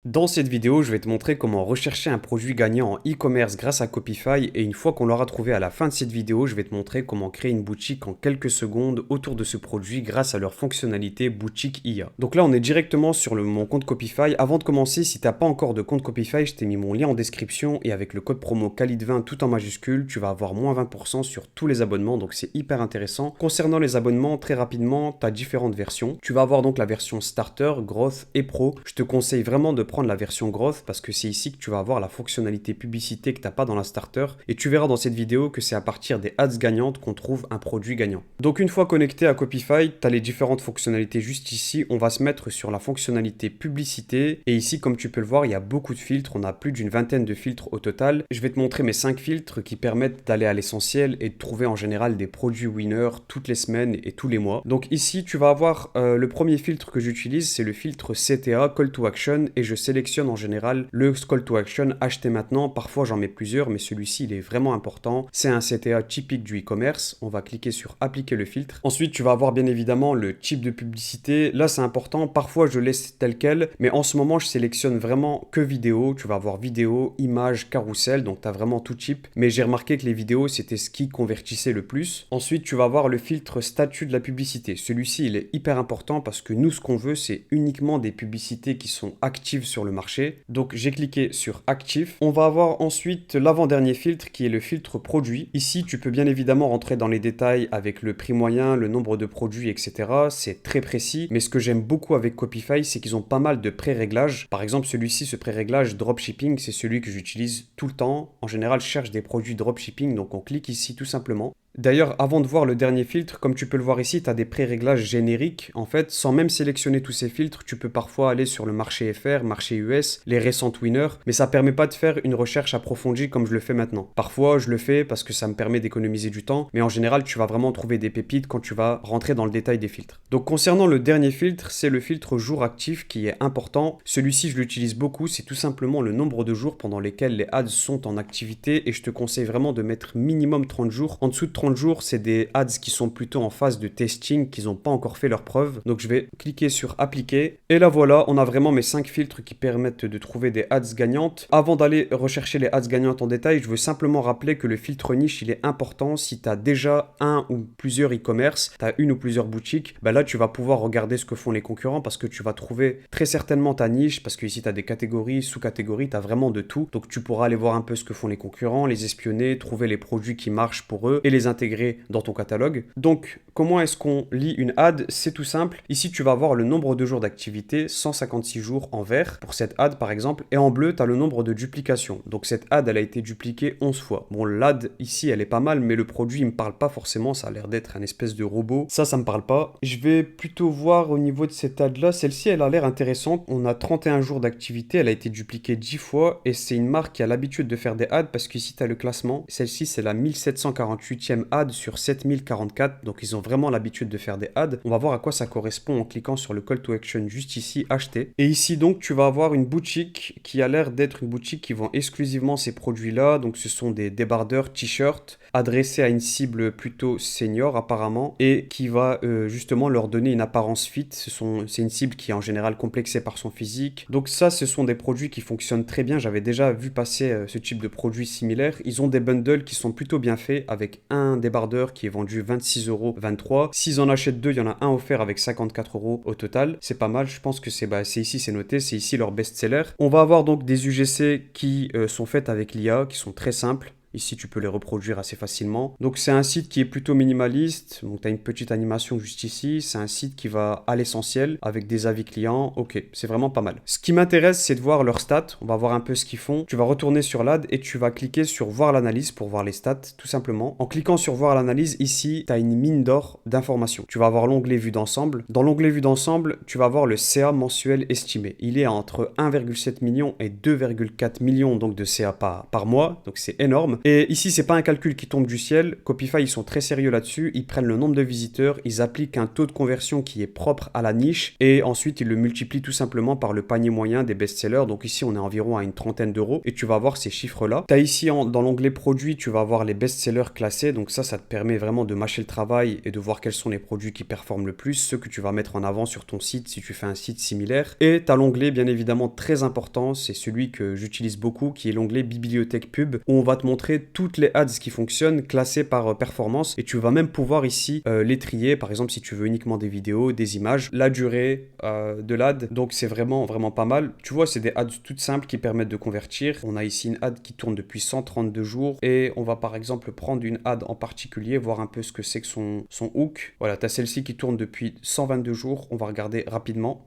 Dans cette vidéo, je vais te montrer comment rechercher un produit gagnant en e-commerce grâce à Copify et une fois qu'on l'aura trouvé à la fin de cette vidéo, je vais te montrer comment créer une boutique en quelques secondes autour de ce produit grâce à leur fonctionnalité boutique IA. Donc là, on est directement sur mon compte Copify. Avant de commencer, si tu n'as pas encore de compte Copify, je t'ai mis mon lien en description et avec le code promo KHALID20 tout en majuscule, tu vas avoir moins 20% sur tous les abonnements, donc c'est hyper intéressant. Concernant les abonnements, très rapidement, tu as différentes versions. Tu vas avoir donc la version Starter, Growth et Pro. Je te conseille vraiment de prendre la version Growth parce que c'est ici que tu vas avoir la fonctionnalité publicité que tu n'as pas dans la Starter et tu verras dans cette vidéo que c'est à partir des ads gagnantes qu'on trouve un produit gagnant. Donc une fois connecté à Copify, tu as les différentes fonctionnalités juste ici. On va se mettre sur la fonctionnalité publicité et ici comme tu peux le voir, il y a beaucoup de filtres. On a plus d'une vingtaine de filtres au total. Je vais te montrer mes 5 filtres qui permettent d'aller à l'essentiel et de trouver en général des produits winners toutes les semaines et tous les mois. Donc ici, tu vas avoir le premier filtre que j'utilise, c'est le filtre CTA, Call to Action, et je sélectionne en général le Call to Action, acheter maintenant. Parfois, j'en mets plusieurs, mais celui-ci, il est vraiment important. C'est un CTA typique du e-commerce. On va cliquer sur appliquer le filtre. Ensuite, tu vas avoir bien évidemment le type de publicité. Là, c'est important. Parfois, je laisse tel quel, mais en ce moment, je sélectionne vraiment que vidéo. Tu vas avoir vidéo, image, carrousel, donc tu as vraiment tout type. Mais j'ai remarqué que les vidéos, c'était ce qui convertissait le plus. Ensuite, tu vas avoir le filtre statut de la publicité. Celui-ci, il est hyper important parce que nous, ce qu'on veut, c'est uniquement des publicités qui sont actives sur le marché. Donc, j'ai cliqué sur actif. On va avoir ensuite l'avant-dernier filtre qui est le filtre produit. Ici, tu peux bien évidemment rentrer dans les détails avec le prix moyen, le nombre de produits, etc. C'est très précis. Mais ce que j'aime beaucoup avec Copify, c'est qu'ils ont pas mal de pré-réglages. Par exemple, celui-ci, ce pré-réglage dropshipping, c'est celui que j'utilise tout le temps. En général, je cherche des produits dropshipping, donc on clique ici tout simplement. D'ailleurs, avant de voir le dernier filtre, comme tu peux le voir ici, tu as des pré-réglages génériques. En fait, sans même sélectionner tous ces filtres, tu peux parfois aller sur le marché FR, marché US, les récentes winners, mais ça ne permet pas de faire une recherche approfondie comme je le fais maintenant. Parfois, je le fais parce que ça me permet d'économiser du temps, mais en général, tu vas vraiment trouver des pépites quand tu vas rentrer dans le détail des filtres. Donc, concernant le dernier filtre, c'est le filtre jour actif qui est important. Celui-ci, je l'utilise beaucoup, c'est tout simplement le nombre de jours pendant lesquels les ads sont en activité et je te conseille vraiment de mettre minimum 30 jours. En dessous de 30 jours, c'est des ads qui sont plutôt en phase de testing, qui n'ont pas encore fait leurs preuves. Donc je vais cliquer sur appliquer. Et là voilà, on a vraiment mes 5 filtres qui permettent de trouver des ads gagnantes. Avant d'aller rechercher les ads gagnantes en détail, je veux simplement rappeler que le filtre niche, il est important. Si tu as déjà un ou plusieurs e-commerce, tu as une ou plusieurs boutiques, bah là tu vas pouvoir regarder ce que font les concurrents parce que tu vas trouver très certainement ta niche, parce que ici tu as des catégories, sous-catégories, tu as vraiment de tout. Donc tu pourras aller voir un peu ce que font les concurrents, les espionner, trouver les produits qui marchent pour eux et les intégrer dans ton catalogue. Donc, comment est-ce qu'on lit une ad? C'est tout simple. Ici, tu vas voir le nombre de jours d'activité, 156 jours en vert pour cette ad par exemple, et en bleu, tu as le nombre de duplications. Donc, cette ad, elle a été dupliquée 11 fois. Bon, l'ad ici, elle est pas mal, mais le produit, il me parle pas forcément. Ça a l'air d'être un espèce de robot. Ça me parle pas. Je vais plutôt voir au niveau de cette ad-là. Celle-ci, elle a l'air intéressante. On a 31 jours d'activité. Elle a été dupliquée 10 fois et c'est une marque qui a l'habitude de faire des ads parce qu'ici, tu as le classement. Celle-ci, c'est la 1748e ad sur 7044, donc ils ont vraiment l'habitude de faire des ads. On va voir à quoi ça correspond en cliquant sur le call to action juste ici, acheter. Et ici donc tu vas avoir une boutique qui a l'air d'être une boutique qui vend exclusivement ces produits-là, donc ce sont des débardeurs t-shirts adressés à une cible plutôt senior apparemment et qui va justement leur donner une apparence fit. C'est une cible qui est en général complexée par son physique. Donc ça, ce sont des produits qui fonctionnent très bien. J'avais déjà vu passer ce type de produits similaires. Ils ont des bundles qui sont plutôt bien faits avec un débardeur qui est vendu 26,23 €. S'ils en achètent deux, il y en a un offert avec 54 € au total. C'est pas mal, je pense que c'est ici, c'est noté, c'est ici leur best-seller. On va avoir donc des UGC qui sont faites avec l'IA, qui sont très simples. Ici, tu peux les reproduire assez facilement. Donc, c'est un site qui est plutôt minimaliste. Donc, tu as une petite animation juste ici. C'est un site qui va à l'essentiel avec des avis clients. Ok, c'est vraiment pas mal. Ce qui m'intéresse, c'est de voir leurs stats. On va voir un peu ce qu'ils font. Tu vas retourner sur l'ad et tu vas cliquer sur voir l'analyse pour voir les stats, tout simplement. En cliquant sur voir l'analyse, ici, tu as une mine d'or d'informations. Tu vas avoir l'onglet vue d'ensemble. Dans l'onglet vue d'ensemble, tu vas avoir le CA mensuel estimé. Il est entre 1,7 million et 2,4 millions donc de CA par mois. Donc, c'est énorme. Et ici, c'est pas un calcul qui tombe du ciel. Copify, ils sont très sérieux là-dessus. Ils prennent le nombre de visiteurs, ils appliquent un taux de conversion qui est propre à la niche et ensuite ils le multiplient tout simplement par le panier moyen des best-sellers. Donc ici, on est environ à une trentaine d'euros et tu vas voir ces chiffres-là. Tu as ici dans l'onglet produits, tu vas avoir les best-sellers classés. Donc ça te permet vraiment de mâcher le travail et de voir quels sont les produits qui performent le plus, ceux que tu vas mettre en avant sur ton site si tu fais un site similaire. Et tu as l'onglet bien évidemment très important, c'est celui que j'utilise beaucoup, qui est l'onglet bibliothèque pub, où on va te montrer toutes les ads qui fonctionnent classées par performance et tu vas même pouvoir ici les trier, par exemple si tu veux uniquement des vidéos, des images, la durée de l'ad. Donc c'est vraiment pas mal. Tu vois, c'est des ads toutes simples qui permettent de convertir. On a ici une ad qui tourne depuis 132 jours et on va par exemple prendre une ad en particulier, voir un peu ce que c'est que son hook. Voilà, tu as celle-ci qui tourne depuis 122 jours. On va regarder rapidement.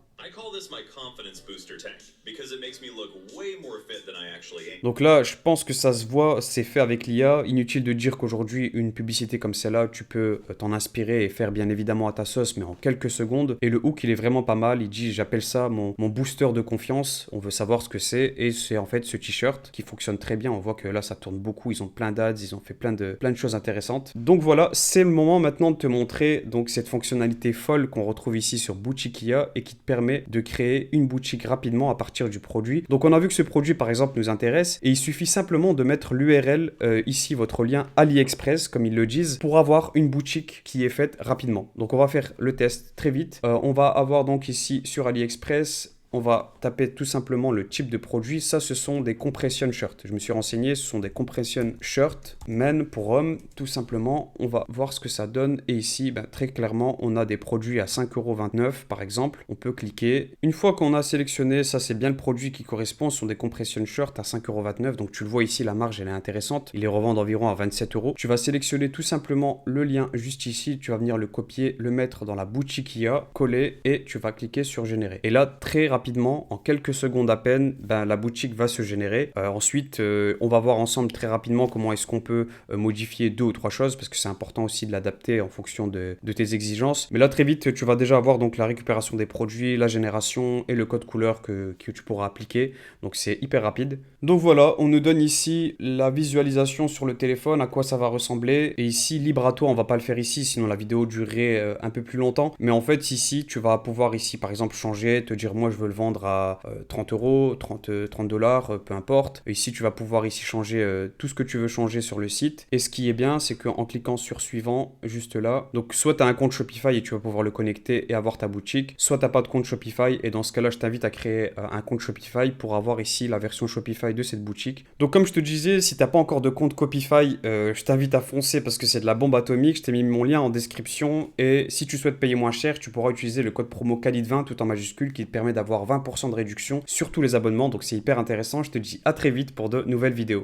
Donc là, je pense que ça se voit, c'est fait avec l'IA. Inutile de dire qu'aujourd'hui, une publicité comme celle-là, tu peux t'en inspirer et faire bien évidemment à ta sauce, mais en quelques secondes. Et le hook, il est vraiment pas mal. Il dit, j'appelle ça mon booster de confiance. On veut savoir ce que c'est. Et c'est en fait ce t-shirt qui fonctionne très bien. On voit que là, ça tourne beaucoup. Ils ont plein d'ads, ils ont fait plein de choses intéressantes. Donc voilà, c'est le moment maintenant de te montrer donc cette fonctionnalité folle qu'on retrouve ici sur Boutique IA et qui te permet de créer une boutique rapidement à partir du produit. Donc on a vu que ce produit par exemple nous intéresse et il suffit simplement de mettre l'URL ici, votre lien AliExpress comme ils le disent, pour avoir une boutique qui est faite rapidement. Donc on va faire le test très vite. On va avoir donc ici sur AliExpress, on va taper tout simplement le type de produit. Ça, ce sont des compression shirts. Je me suis renseigné, ce sont des compression shirts men pour hommes, tout simplement. On va voir ce que ça donne. Et ici, très clairement, on a des produits à 5,29 € par exemple. On peut cliquer. Une fois qu'on a sélectionné, ça c'est bien le produit qui correspond, ce sont des compression shirts à 5,29 €. Donc tu le vois ici, la marge elle est intéressante. Ils les revendent environ à 27 €. Tu vas sélectionner tout simplement le lien juste ici. Tu vas venir le copier, le mettre dans la boutique IA, coller et tu vas cliquer sur générer. Et là, très rapidement, en quelques secondes à peine, la boutique va se générer. Ensuite, on va voir ensemble très rapidement comment est-ce qu'on peut modifier 2 ou 3 choses parce que c'est important aussi de l'adapter en fonction de tes exigences. Mais là, très vite, tu vas déjà avoir donc la récupération des produits, la génération et le code couleur que tu pourras appliquer. Donc, c'est hyper rapide. Donc voilà, on nous donne ici la visualisation sur le téléphone, à quoi ça va ressembler. Et ici, libre à toi, on va pas le faire ici, sinon la vidéo durerait un peu plus longtemps. Mais en fait, ici, tu vas pouvoir ici, par exemple, changer, te dire, moi, je veux le vendre à 30 €, 30 $, peu importe. Et ici, tu vas pouvoir ici changer tout ce que tu veux changer sur le site. Et ce qui est bien, c'est qu'en cliquant sur suivant, juste là, donc soit tu as un compte Shopify et tu vas pouvoir le connecter et avoir ta boutique, soit tu n'as pas de compte Shopify et dans ce cas-là, je t'invite à créer un compte Shopify pour avoir ici la version Shopify de cette boutique. Donc comme je te disais, si tu n'as pas encore de compte Copify, je t'invite à foncer parce que c'est de la bombe atomique. Je t'ai mis mon lien en description et si tu souhaites payer moins cher, tu pourras utiliser le code promo Khalid20 tout en majuscule qui te permet d'avoir 20% de réduction sur tous les abonnements. Donc c'est hyper intéressant. Je te dis à très vite pour de nouvelles vidéos.